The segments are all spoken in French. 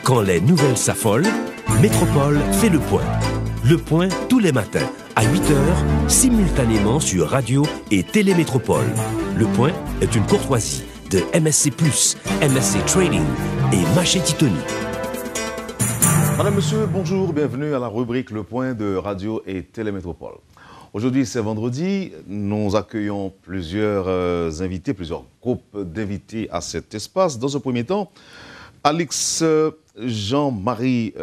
Quand les nouvelles s'affolent, Métropole fait le point. Le point tous les matins, à 8h, simultanément sur Radio et Télémétropole. Le point est une courtoisie de MSC+, MSC Trading et Maché Titoni. Madame, monsieur, bonjour, bienvenue à la rubrique Le Point de Radio et Télémétropole. Aujourd'hui, c'est vendredi, nous accueillons plusieurs invités, plusieurs groupes d'invités à cet espace. Dans un premier temps, Alex Jean-Marie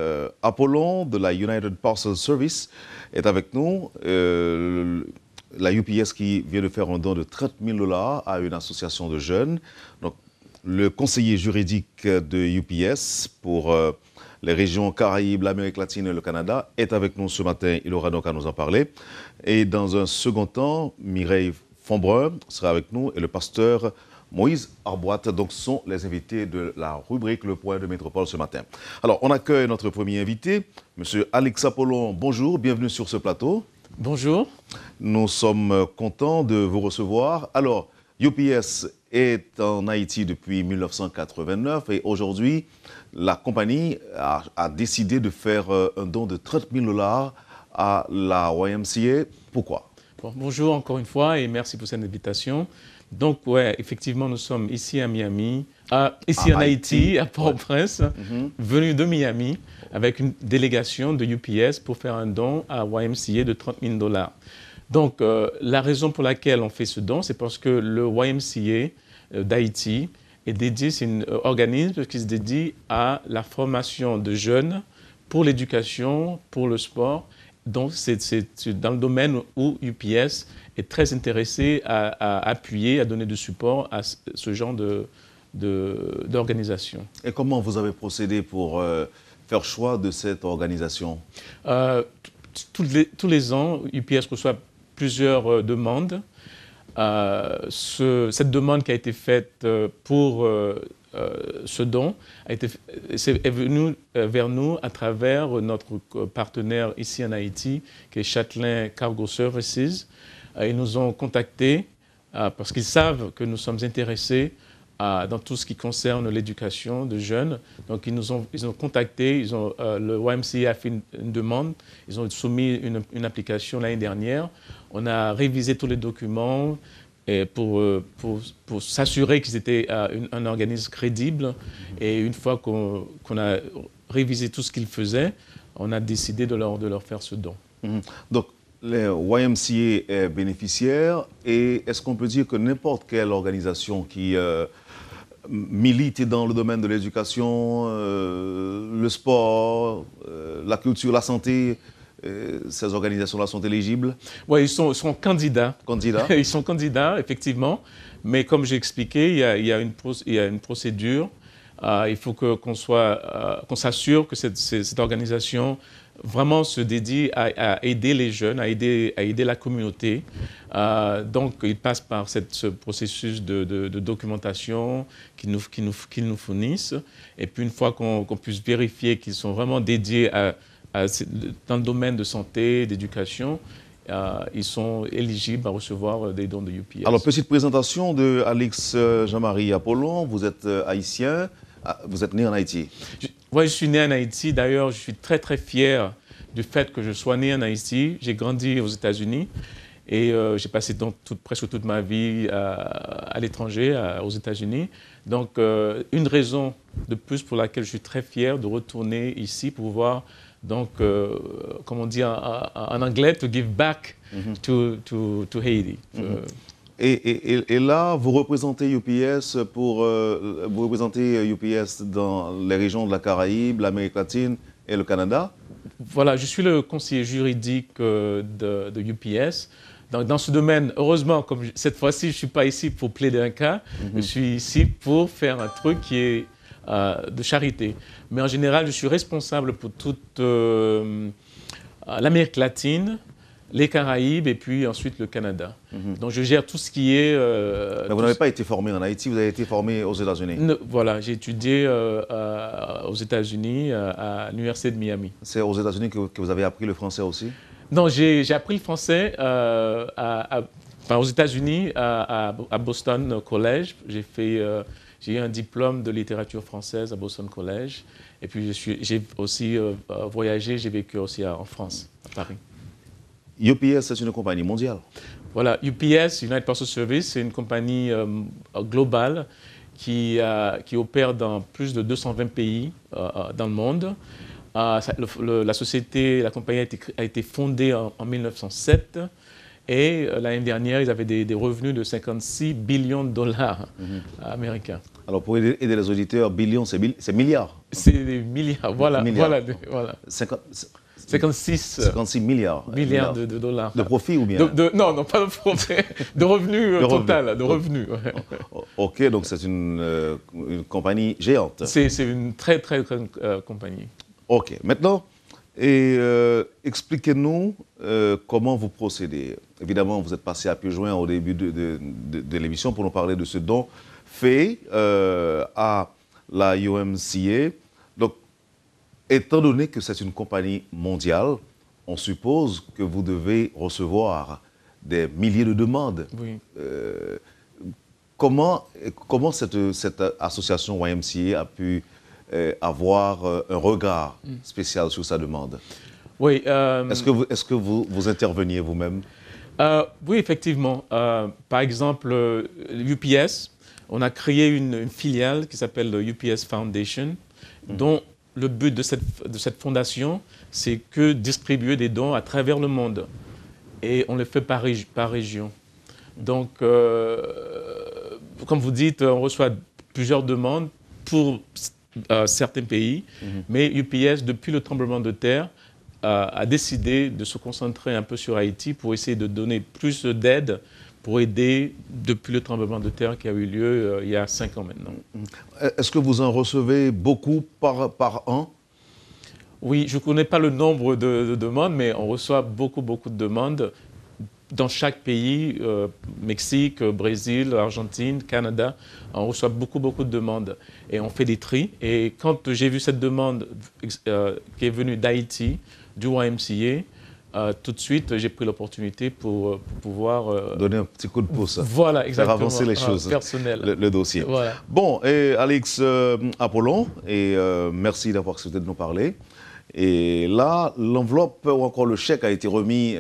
Apollon de la United Parcel Service est avec nous. La UPS qui vient de faire un don de 30 000 $ à une association de jeunes. Donc, le conseiller juridique de UPS pour les régions Caraïbes, l'Amérique latine et le Canada est avec nous ce matin. Il aura donc à nous en parler. Et dans un second temps, Mireille Fonbrun sera avec nous et le pasteur Moïse Arboite, donc, sont les invités de la rubrique Le Point de Métropole ce matin. Alors, on accueille notre premier invité, M. Alex Apollon. Bonjour, bienvenue sur ce plateau. Bonjour. Nous sommes contents de vous recevoir. Alors, UPS est en Haïti depuis 1989 et aujourd'hui, la compagnie a décidé de faire un don de 30 000 $ à la YMCA. Pourquoi? Bonjour encore une fois et merci pour cette invitation. Donc, ouais, effectivement, nous sommes ici à Miami, ici en Haïti, à Port-au-Prince, venus de Miami avec une délégation de UPS pour faire un don à YMCA de 30 000 $. Donc, la raison pour laquelle on fait ce don, c'est parce que le YMCA d'Haïti est dédié, c'est un organisme qui se dédie à la formation de jeunes pour l'éducation, pour le sport. Donc, c'est dans le domaine où UPS est très intéressé à appuyer, à donner du support à ce genre d'organisation. Et comment vous avez procédé pour faire choix de cette organisation? Tous les ans, UPS reçoit plusieurs demandes. Cette demande qui a été faite pour ce don est venue vers nous à travers notre partenaire ici en Haïti, qui est Chatelain Cargo Services. Ils nous ont contactés parce qu'ils savent que nous sommes intéressés dans tout ce qui concerne l'éducation de jeunes. Donc, ils ont contacté, le YMCA a fait une demande, ils ont soumis une application l'année dernière. On a révisé tous les documents et pour s'assurer qu'ils étaient un organisme crédible. Et une fois qu'on a révisé tout ce qu'ils faisaient, on a décidé de leur faire ce don. Donc, les YMCA est bénéficiaire et est-ce qu'on peut dire que n'importe quelle organisation qui milite dans le domaine de l'éducation, le sport, la culture, la santé, ces organisations-là sont éligibles? Oui, ils sont candidats. Ils sont candidats, effectivement. Mais comme j'ai expliqué, il y a une procédure. Il faut qu'on s'assure que cette organisation vraiment se dédie à aider les jeunes, à aider la communauté. Donc, ils passent par ce processus de documentation qu'ils nous fournissent. Et puis, une fois qu'on puisse vérifier qu'ils sont vraiment dédiés dans le domaine de santé, d'éducation, ils sont éligibles à recevoir des dons de UPS. Alors, petite présentation de Alex Jean-Marie Apollon. Vous êtes haïtien, vous êtes né en Haïti. Oui, je suis né en Haïti. D'ailleurs, je suis très, très fier du fait que je sois né en Haïti. J'ai grandi aux États-Unis et j'ai passé donc presque toute ma vie à l'étranger, aux États-Unis. Donc, une raison de plus pour laquelle je suis très fier de retourner ici pour pouvoir, donc, comme on dit en anglais, to give back to Haiti. Et là, vous représentez UPS dans les régions de la Caraïbe, l'Amérique latine et le Canada? Voilà, je suis le conseiller juridique de UPS. Donc, dans ce domaine, heureusement, comme cette fois-ci, je ne suis pas ici pour plaider un cas, je suis ici pour faire un truc qui est de charité. Mais en général, je suis responsable pour toute l'Amérique latine, les Caraïbes et puis ensuite le Canada. Donc je gère tout ce qui est... Mais vous n'avez pas été formé en Haïti, vous avez été formé aux États-Unis? Voilà, j'ai étudié aux États-Unis, à l'Université de Miami. C'est aux États-Unis que vous avez appris le français aussi? Non, j'ai appris le français aux États-Unis, à Boston College. J'ai fait J'ai eu un diplôme de littérature française à Boston College. Et puis, j'ai aussi voyagé, j'ai vécu aussi en France, à Paris. UPS, c'est une compagnie mondiale. Voilà, UPS, United Postal Service, c'est une compagnie globale qui opère dans plus de 220 pays dans le monde. La société, la compagnie a été fondée en 1907 et l'année dernière, ils avaient des revenus de 56 billions de dollars américains. Alors, pour aider les auditeurs, billions, c'est milliards. C'est des milliards, voilà. 56 milliards de dollars. De profit ou bien Non, pas de profit, de revenus total, de revenus. Ouais. Ok, donc c'est une compagnie géante. C'est une très grande compagnie. Ok, maintenant, expliquez-nous comment vous procédez. Évidemment, vous êtes passé à pieds joints au début de l'émission pour nous parler de ce don fait à la UMCA. Donc, étant donné que c'est une compagnie mondiale, on suppose que vous devez recevoir des milliers de demandes. Oui. Comment cette association YMCA a pu avoir un regard spécial sur sa demande? Oui. Est-ce que vous interveniez vous-même? Oui, effectivement. Par exemple, UPS, on a créé une filiale qui s'appelle le UPS Foundation, dont le but de cette fondation, c'est que distribuer des dons à travers le monde. Et on le fait par région. Donc, comme vous dites, on reçoit plusieurs demandes pour certains pays, mais UPS, depuis le tremblement de terre, a décidé de se concentrer un peu sur Haïti pour essayer de donner plus d'aide pour aider depuis le tremblement de terre qui a eu lieu il y a 5 ans maintenant. Est-ce que vous en recevez beaucoup par an? Oui, je ne connais pas le nombre de demandes, mais on reçoit beaucoup de demandes dans chaque pays, Mexique, Brésil, Argentine, Canada. On reçoit beaucoup de demandes et on fait des tris. Et quand j'ai vu cette demande qui est venue d'Haïti, du YMCA, tout de suite, j'ai pris l'opportunité pour pouvoir... donner un petit coup de pouce. Voilà, exactement. Faire avancer les choses. Personnel. Le dossier. Voilà. Bon, et Alex Apollon, et merci d'avoir accepté de nous parler. Et là, l'enveloppe ou encore le chèque a été remis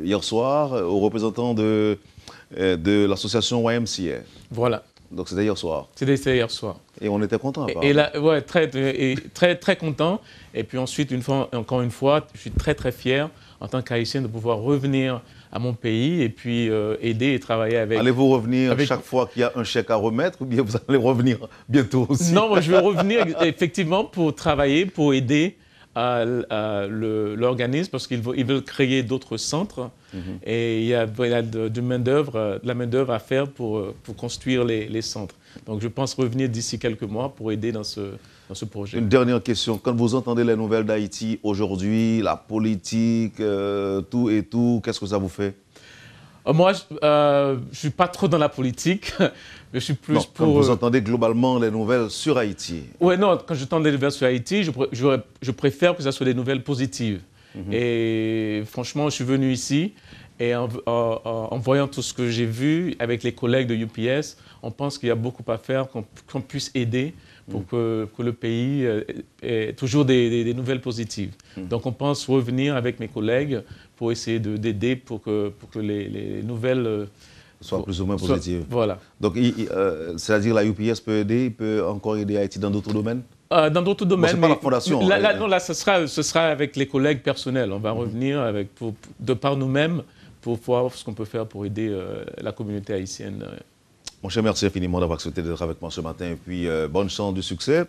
hier soir aux représentants de l'association YMCA. Voilà. Donc c'était hier soir. C'était hier soir. Et on était contents. Et là, ouais, très content. Et puis ensuite, encore une fois, je suis très fier en tant qu'Haïtien de pouvoir revenir à mon pays et puis aider et travailler avec... Allez-vous revenir chaque fois qu'il y a un chèque à remettre ou bien vous allez revenir bientôt aussi? Non, moi, je vais revenir effectivement pour travailler, pour aider l'organisme parce qu'ils veulent créer d'autres centres et il y a de la main-d'œuvre à faire pour construire les centres. Donc je pense revenir d'ici quelques mois pour aider dans ce projet. Une dernière question. Quand vous entendez les nouvelles d'Haïti aujourd'hui, la politique, tout, qu'est-ce que ça vous fait? Moi, je ne suis pas trop dans la politique. Je suis plus pour... Quand vous entendez globalement les nouvelles sur Haïti. Oui, non, quand j'entends les nouvelles sur Haïti, je préfère que ce soit des nouvelles positives. Et franchement, je suis venu ici et en voyant tout ce que j'ai vu avec les collègues de UPS, on pense qu'il y a beaucoup à faire, qu'on puisse aider pour que le pays ait toujours des nouvelles positives. Donc on pense revenir avec mes collègues pour essayer d'aider pour que les nouvelles... soient plus ou moins positives. Voilà. Donc c'est-à-dire la UPS peut encore aider Haïti dans d'autres domaines? Dans d'autres domaines. Bon, c'est pas la fondation. Là, ce sera avec les collègues personnels. On va revenir de par nous-mêmes pour voir ce qu'on peut faire pour aider la communauté haïtienne. Mon cher, merci infiniment d'avoir accepté d'être avec moi ce matin et puis bonne chance du succès.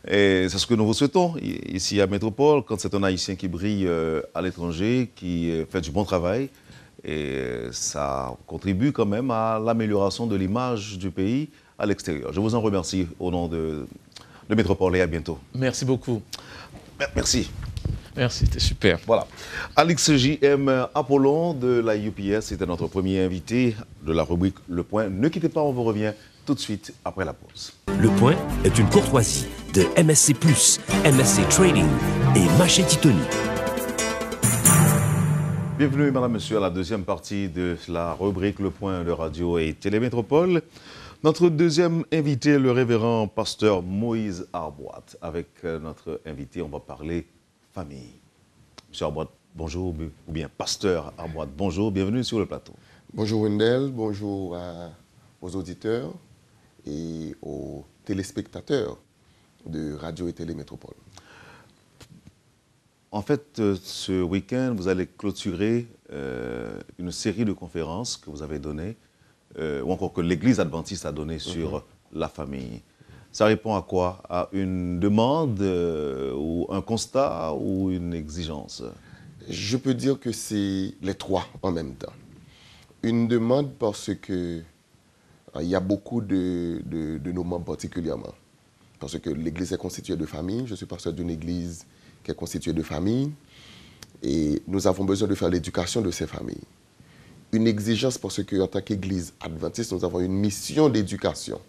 Et c'est ce que nous vous souhaitons ici à Métropole, quand c'est un Haïtien qui brille à l'étranger, qui fait du bon travail. Et ça contribue quand même à l'amélioration de l'image du pays à l'extérieur. Je vous en remercie au nom de Métropole et à bientôt. Merci beaucoup. Merci. Merci, c'était super. Voilà. Alex J.M. Apollon de la UPS était notre premier invité de la rubrique Le Point. Ne quittez pas, on vous revient tout de suite après la pause. Le Point est une courtoisie de MSC+, MSC Trading et Machete Tony. Bienvenue, madame, monsieur, à la deuxième partie de la rubrique Le Point de Radio et Télémétropole. Notre deuxième invité, le révérend pasteur Moïse Arboit. Avec notre invité, on va parler famille. Monsieur Arboit, bonjour, ou bien pasteur Arboit, bonjour, bienvenue sur le plateau. Bonjour Wendell, bonjour aux auditeurs et aux téléspectateurs de Radio et Télé Métropole. En fait, ce week-end, vous allez clôturer une série de conférences que vous avez données, ou encore que l'Église adventiste a données sur la famille. Ça répond à quoi? À une demande, ou un constat, ou une exigence? Je peux dire que c'est les trois en même temps. Une demande parce que il y a beaucoup de nos membres particulièrement. Parce que l'Église est constituée de familles. Je suis pasteur d'une Église qui est constituée de familles. Et nous avons besoin de faire l'éducation de ces familles. Une exigence parce qu'en tant qu'Église adventiste, nous avons une mission d'éducation.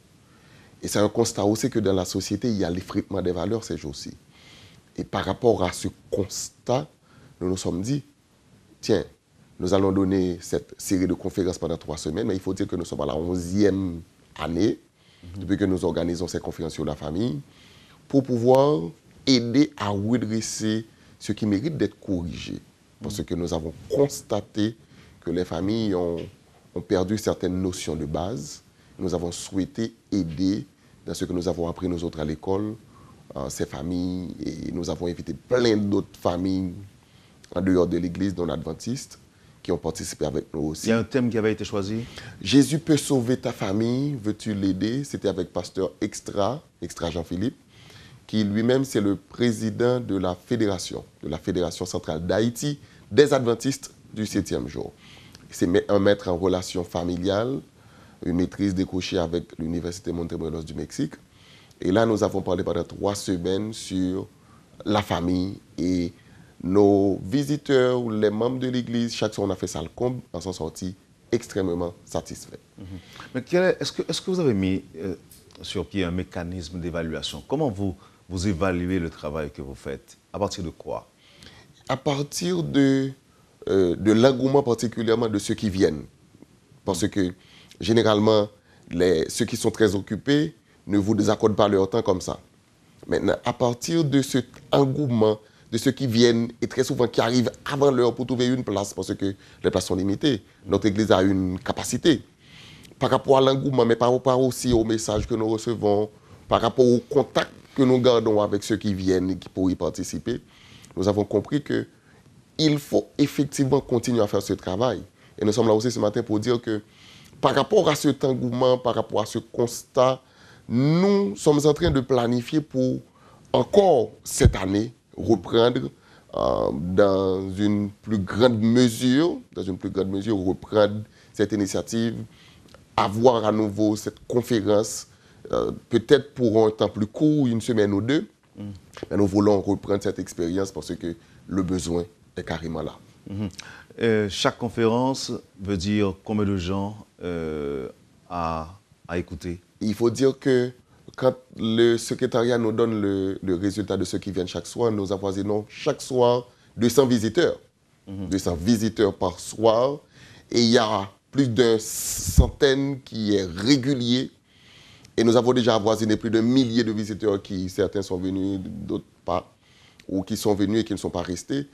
Et c'est un constat aussi que dans la société, il y a l'effritement des valeurs ces jours-ci. Et par rapport à ce constat, nous nous sommes dit, tiens, nous allons donner cette série de conférences pendant 3 semaines, mais il faut dire que nous sommes à la 11e année, depuis que nous organisons ces conférences sur la famille, pour pouvoir aider à redresser ce qui mérite d'être corrigé. Parce que nous avons constaté que les familles ont perdu certaines notions de base. Nous avons souhaité aider dans ce que nous avons appris nous autres à l'école, ces familles, et nous avons invité plein d'autres familles en dehors de l'Église non adventiste qui ont participé avec nous aussi. Il y a un thème qui avait été choisi? Jésus peut sauver ta famille, veux-tu l'aider? C'était avec pasteur Extra Jean-Philippe, qui lui-même c'est le président de la fédération centrale d'Haïti des adventistes du 7e jour. C'est un maître en relations familiales, une maîtrise décrochée avec l'Université Montemorelos du Mexique. Et là, nous avons parlé pendant 3 semaines sur la famille et nos visiteurs ou les membres de l'Église, chaque fois on a fait ça le comble, en sont sortis extrêmement satisfaits. Mais est-ce que vous avez mis sur pied un mécanisme d'évaluation? Comment vous évaluez le travail que vous faites? À partir de quoi? À partir de l'engouement particulièrement de ceux qui viennent. Parce que généralement, ceux qui sont très occupés ne vous désaccordent pas leur temps comme ça. Maintenant, à partir de cet engouement de ceux qui viennent et très souvent qui arrivent avant l'heure pour trouver une place parce que les places sont limitées. Notre Église a une capacité. Par rapport à l'engouement, mais par rapport aussi aux messages que nous recevons, par rapport au contact que nous gardons avec ceux qui viennent et qui pourraient y participer, nous avons compris qu'il faut effectivement continuer à faire ce travail. Et nous sommes là aussi ce matin pour dire que par rapport à cet engouement, par rapport à ce constat, nous sommes en train de planifier pour encore cette année reprendre dans une plus grande mesure, reprendre cette initiative, avoir à nouveau cette conférence, peut-être pour un temps plus court, 1 semaine ou 2, mais nous voulons reprendre cette expérience parce que le besoin est carrément là. Chaque conférence veut dire combien de gens à écouter? Il faut dire que quand le secrétariat nous donne le résultat de ceux qui viennent chaque soir, nous avoisinons chaque soir 200 visiteurs. 200 visiteurs par soir. Et il y a plus d'une centaine qui est régulier. Et nous avons déjà avoisiné plus d'un millier de visiteurs qui, certains sont venus, d'autres pas, ou qui sont venus et qui ne sont pas restés.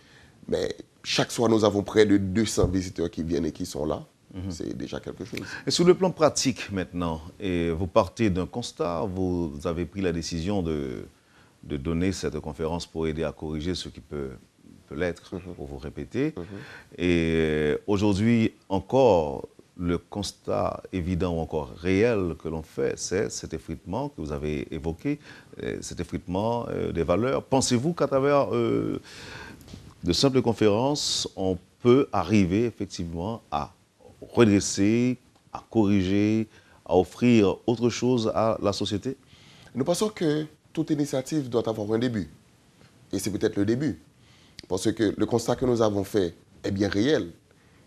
Mais chaque soir, nous avons près de 200 visiteurs qui viennent et qui sont là. C'est déjà quelque chose. Et sur le plan pratique maintenant, et vous partez d'un constat, vous avez pris la décision de donner cette conférence pour aider à corriger ce qui peut l'être, pour vous répéter. Et aujourd'hui encore, le constat évident ou encore réel que l'on fait, c'est cet effritement que vous avez évoqué, cet effritement des valeurs. Pensez-vous qu'à travers de simples conférences, on peut arriver effectivement à redresser, à corriger, à offrir autre chose à la société? Nous pensons que toute initiative doit avoir un début. Et c'est peut-être le début. Parce que le constat que nous avons fait est bien réel.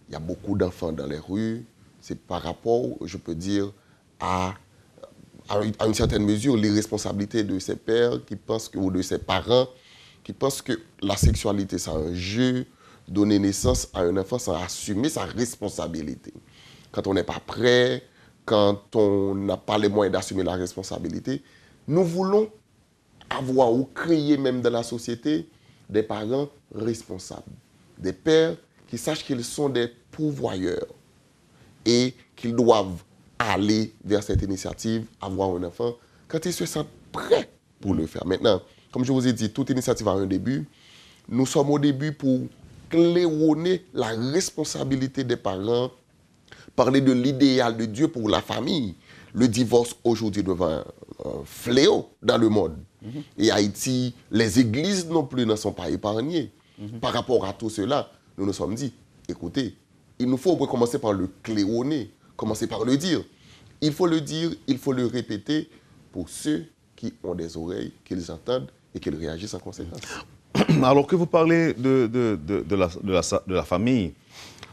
Il y a beaucoup d'enfants dans les rues. C'est par rapport, je peux dire, à une certaine mesure, l'irresponsabilité de ses pères qui pensent ou de ses parents qui pensent que la sexualité, c'est un jeu. Donner naissance à un enfant sans assumer sa responsabilité. Quand on n'est pas prêt, quand on n'a pas les moyens d'assumer la responsabilité, nous voulons avoir ou créer même dans la société des parents responsables, des pères qui sachent qu'ils sont des pourvoyeurs et qu'ils doivent aller vers cette initiative, avoir un enfant, quand ils se sentent prêts pour le faire. Maintenant, comme je vous ai dit, toute initiative a un début. Nous sommes au début pour claironner la responsabilité des parents, parler de l'idéal de Dieu pour la famille. Le divorce aujourd'hui devient un fléau dans le monde. Et Haïti, les églises non plus ne sont pas épargnées. Par rapport à tout cela, nous nous sommes dit, écoutez, il nous faut commencer par le claironner, commencer par le dire. Il faut le dire, il faut le répéter pour ceux qui ont des oreilles, qu'ils entendent et qu'ils réagissent en conséquence. Alors que vous parlez de la famille,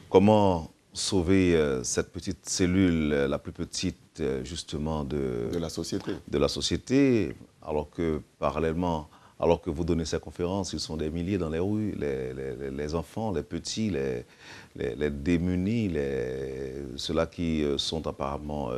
comment sauver cette petite cellule, la plus petite justement de la société, alors que parallèlement, alors que vous donnez ces conférences, ils sont des milliers dans les rues, les enfants, les petits, les démunis, ceux-là qui sont apparemment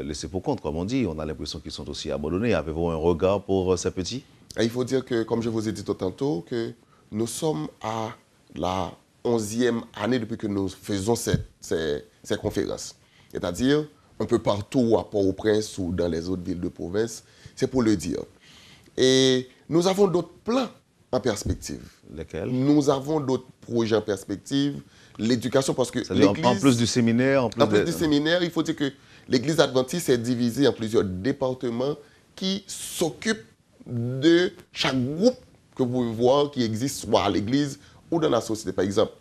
laissés pour compte, comme on dit. On a l'impression qu'ils sont aussi abandonnés. Avez-vous un regard pour ces petits? Il faut dire que, comme je vous ai dit tout tantôt, que nous sommes à la 11e année depuis que nous faisons ces conférences. C'est-à-dire, un peu partout à Port-au-Prince ou dans les autres villes de province, c'est pour le dire. Et nous avons d'autres plans en perspective. Lesquels? Nous avons d'autres projets en perspective. L'éducation, parce que l'Église... En plus du séminaire... En plus du séminaire, il faut dire que l'Église adventiste est divisée en plusieurs départements qui s'occupent de chaque groupe que vous pouvez voir qui existe soit à l'Église ou dans la société. Par exemple,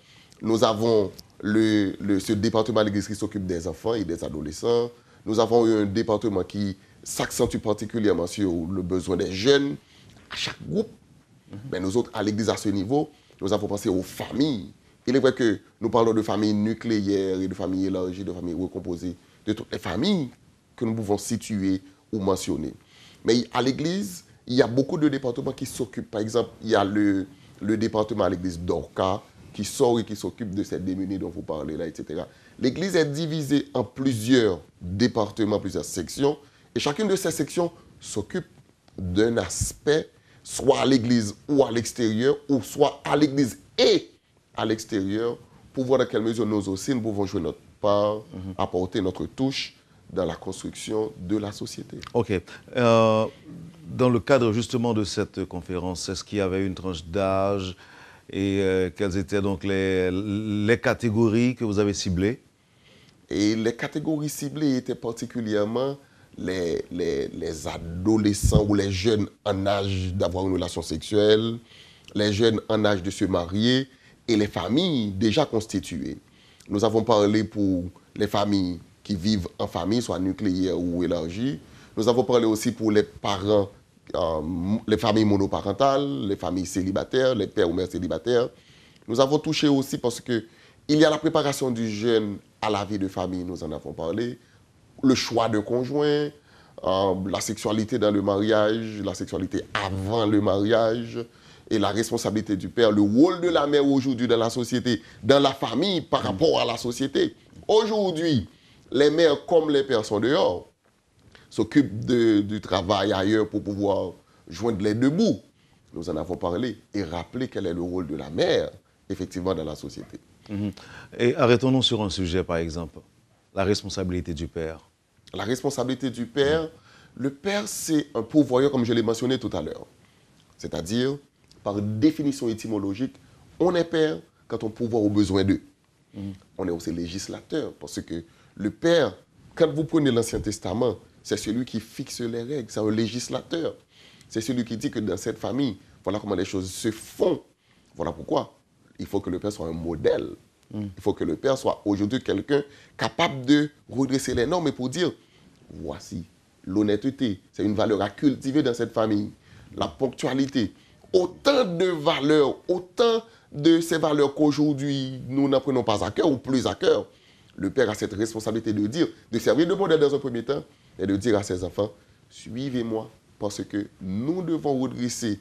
nous avons ce département à l'Église qui s'occupe des enfants et des adolescents. Nous avons un département qui s'accentue particulièrement sur le besoin des jeunes. À chaque groupe, mais nous autres, à l'Église, à ce niveau, nous avons pensé aux familles. Il est vrai que nous parlons de familles nucléaires et de familles élargies, de familles recomposées, de toutes les familles que nous pouvons situer ou mentionner. Mais à l'Église, il y a beaucoup de départements qui s'occupent. Par exemple, il y a le département à l'Église d'Orca qui sort et qui s'occupe de cette démunie dont vous parlez là, etc. L'Église est divisée en plusieurs départements, plusieurs sections. Et chacune de ces sections s'occupe d'un aspect, soit à l'Église ou à l'extérieur, ou soit à l'Église et à l'extérieur, pour voir dans quelle mesure nous aussi, nous pouvons jouer notre part, apporter notre touche dans la construction de la société. OK. Dans le cadre justement de cette conférence, est-ce qu'il y avait une tranche d'âge et quelles étaient donc les catégories que vous avez ciblées? Et les catégories ciblées étaient particulièrement les adolescents ou les jeunes en âge d'avoir une relation sexuelle, les jeunes en âge de se marier et les familles déjà constituées. Nous avons parlé pour les familles qui vivent en famille, soit nucléaires ou élargies. Nous avons parlé aussi pour les parents, les familles monoparentales, les familles célibataires, les pères ou mères célibataires. Nous avons touché aussi parce qu'il y a la préparation du jeune à la vie de famille, nous en avons parlé, le choix de conjoint, la sexualité dans le mariage, la sexualité avant le mariage et la responsabilité du père, le rôle de la mère aujourd'hui dans la société, dans la famille par rapport à la société. Aujourd'hui, les mères comme les pères sont dehors, s'occupent du travail ailleurs pour pouvoir joindre les deux bouts. Nous en avons parlé et rappelé quel est le rôle de la mère, effectivement, dans la société. Et arrêtons-nous sur un sujet, par exemple, la responsabilité du père. La responsabilité du père, le père, c'est un pourvoyeur, comme je l'ai mentionné tout à l'heure. C'est-à-dire, par définition étymologique, on est père quand on pourvoit aux besoins d'eux. On est aussi législateur, parce que le père, quand vous prenez l'Ancien Testament, c'est celui qui fixe les règles, c'est un législateur. C'est celui qui dit que dans cette famille, voilà comment les choses se font. Voilà pourquoi il faut que le père soit un modèle. Il faut que le père soit aujourd'hui quelqu'un capable de redresser les normes et pour dire, voici, l'honnêteté, c'est une valeur à cultiver dans cette famille. La ponctualité, autant de valeurs, autant de ces valeurs qu'aujourd'hui nous n'en prenons pas à cœur ou plus à cœur. Le père a cette responsabilité de dire, de servir de modèle dans un premier temps et de dire à ses enfants, suivez-moi parce que nous devons redresser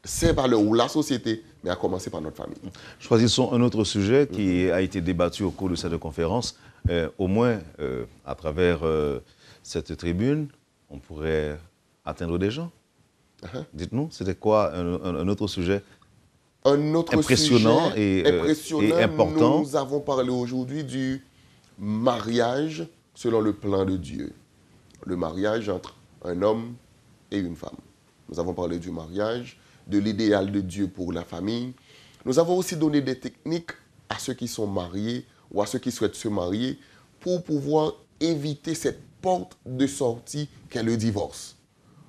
ces valeurs ou la société, mais à commencer par notre famille. Choisissons un autre sujet qui a été débattu au cours de cette conférence, au moins, à travers cette tribune, on pourrait atteindre des gens. Dites-nous, c'était quoi un autre sujet impressionnant et important? Nous avons parlé aujourd'hui du mariage selon le plan de Dieu. Le mariage entre un homme et une femme. Nous avons parlé du mariage, de l'idéal de Dieu pour la famille. Nous avons aussi donné des techniques à ceux qui sont mariés ou à ceux qui souhaitent se marier pour pouvoir éviter cette porte de sortie qu'est le divorce.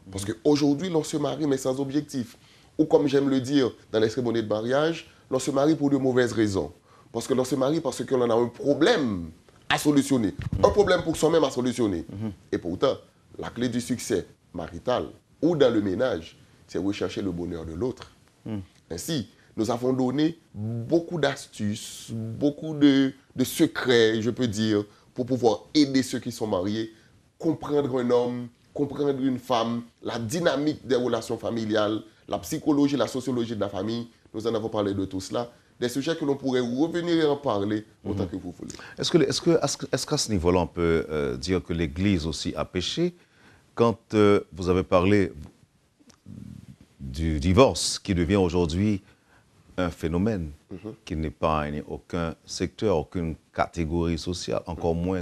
Parce qu'aujourd'hui, l'on se marie mais sans objectif. Ou comme j'aime le dire dans les cérémonies de mariage, l'on se marie pour de mauvaises raisons. Parce que l'on se marie parce qu'on a un problème à solutionner. Un problème pour soi-même à solutionner. Et pourtant, la clé du succès marital ou dans le ménage, c'est rechercher le bonheur de l'autre. Ainsi, nous avons donné beaucoup d'astuces, beaucoup de secrets, je peux dire, pour pouvoir aider ceux qui sont mariés, comprendre un homme, comprendre une femme, la dynamique des relations familiales, la psychologie, la sociologie de la famille. Nous en avons parlé de tout cela. Des sujets que l'on pourrait revenir et en parler autant que vous voulez. Est-ce qu'à ce niveau-là, on peut dire que l'Église aussi a péché quand vous avez parlé du divorce qui devient aujourd'hui un phénomène qui n'est pas en aucun secteur, aucune catégorie sociale, encore moins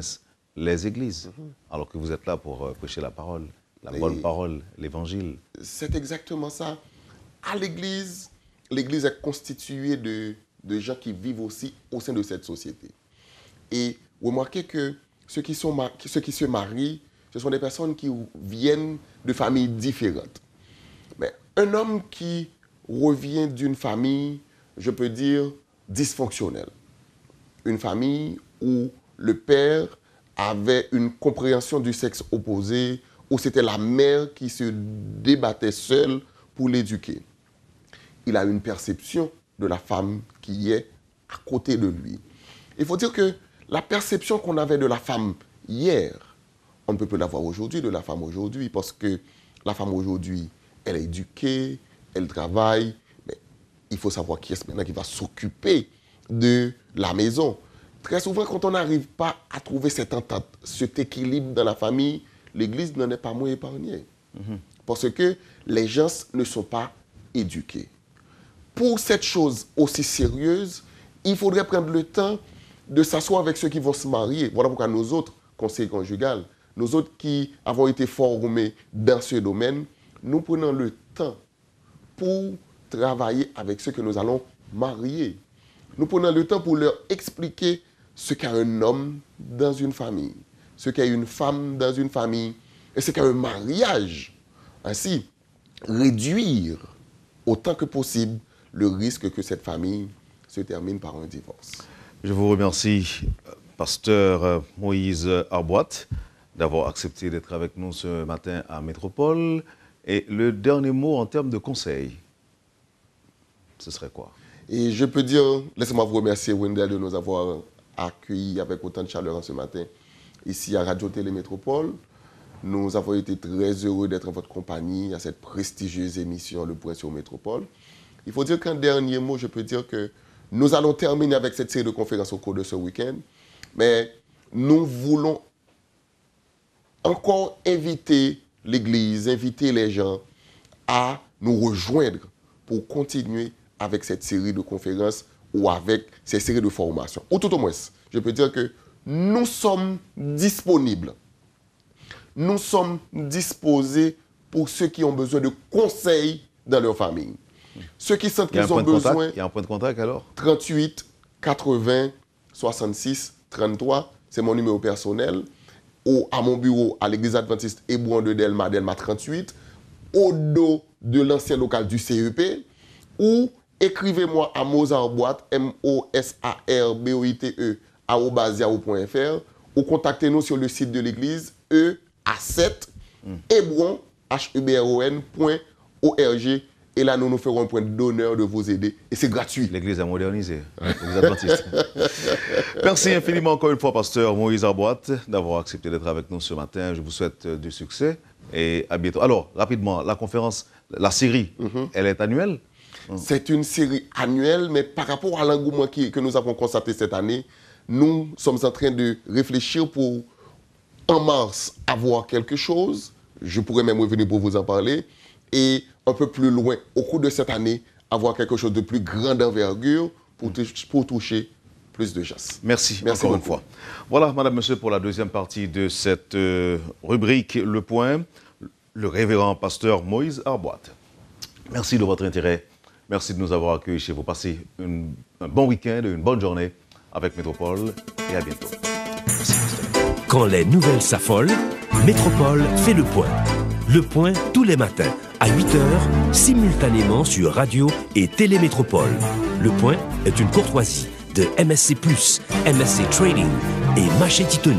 les églises, alors que vous êtes là pour prêcher la parole, la bonne parole, l'évangile. C'est exactement ça. À l'église, l'église est constituée de gens qui vivent aussi au sein de cette société. Et remarquez que ceux qui se marient, ce sont des personnes qui viennent de familles différentes. Mais un homme qui revient d'une famille, je peux dire, dysfonctionnelle. Une famille où le père avait une compréhension du sexe opposé, où c'était la mère qui se débattait seule pour l'éduquer. Il a une perception de la femme qui est à côté de lui. Il faut dire que la perception qu'on avait de la femme hier, on ne peut plus l'avoir aujourd'hui de la femme aujourd'hui, parce que la femme aujourd'hui, elle est éduquée, elle travaille, mais il faut savoir qui est-ce maintenant qui va s'occuper de la maison. Très souvent, quand on n'arrive pas à trouver cette entente, cet équilibre dans la famille, l'Église n'en est pas moins épargnée. Parce que les gens ne sont pas éduqués. Pour cette chose aussi sérieuse, il faudrait prendre le temps de s'asseoir avec ceux qui vont se marier. Voilà pourquoi nous autres, conseillers conjugaux, nous autres qui avons été formés dans ce domaine, nous prenons le temps pour travailler avec ceux que nous allons marier. Nous prenons le temps pour leur expliquer ce qu'est un homme dans une famille, ce qu'est une femme dans une famille, et ce qu'est un mariage. Ainsi, réduire autant que possible le risque que cette famille se termine par un divorce. Je vous remercie, pasteur Moïse Arboite, d'avoir accepté d'être avec nous ce matin à Métropole. Et le dernier mot en termes de conseil, ce serait quoi? Et je peux dire, laissez-moi vous remercier, Wendell, de nous avoir accueillis avec autant de chaleur ce matin ici à Radio Télé Métropole. Nous avons été très heureux d'être en votre compagnie à cette prestigieuse émission Le Point sur Métropole. Il faut dire qu'un dernier mot, je peux dire que nous allons terminer avec cette série de conférences au cours de ce week-end, mais nous voulons encore inviter l'Église, inviter les gens à nous rejoindre pour continuer avec cette série de conférences ou avec ces séries de formations. Ou tout au moins, je peux dire que nous sommes disponibles. Nous sommes disposés pour ceux qui ont besoin de conseils dans leur famille. Ceux qui sentent qu'ils ont besoin... Il y a un point de contact alors? 38 80 66 33, c'est mon numéro personnel. Ou à mon bureau à l'église adventiste Hébron de Delma, Delma 38, au dos de l'ancien local du CEP, ou écrivez-moi à mozartboite, MOSARBOITE, @yahoo.fr, ou contactez-nous sur le site de l'église, EA7, Hébron, HEBRON.org. Et là, nous ferons un point d'honneur de vous aider. Et c'est gratuit. L'Église a modernisé, l'église adventiste. Merci infiniment encore une fois, pasteur Moïse Arboite, d'avoir accepté d'être avec nous ce matin. Je vous souhaite du succès et à bientôt. Alors, rapidement, la conférence, la série, elle est annuelle? C'est une série annuelle, mais par rapport à l'engouement que nous avons constaté cette année, nous sommes en train de réfléchir pour, en mars, avoir quelque chose. Je pourrais même revenir pour vous en parler. Et un peu plus loin, au cours de cette année, avoir quelque chose de plus grand d'envergure pour toucher plus de gens. Merci encore une fois. Voilà, madame, monsieur, pour la deuxième partie de cette rubrique Le Point, le révérend pasteur Moïse Arboite. Merci de votre intérêt. Merci de nous avoir accueillis chez vous. Passez un bon week-end, une bonne journée avec Métropole et à bientôt. Merci, pasteur. Quand les nouvelles s'affolent, Métropole fait le point. Le point tous les matins à 8h, simultanément sur Radio et Télémétropole. Le point est une courtoisie de MSC+, MSC Trading et Maché Titoni.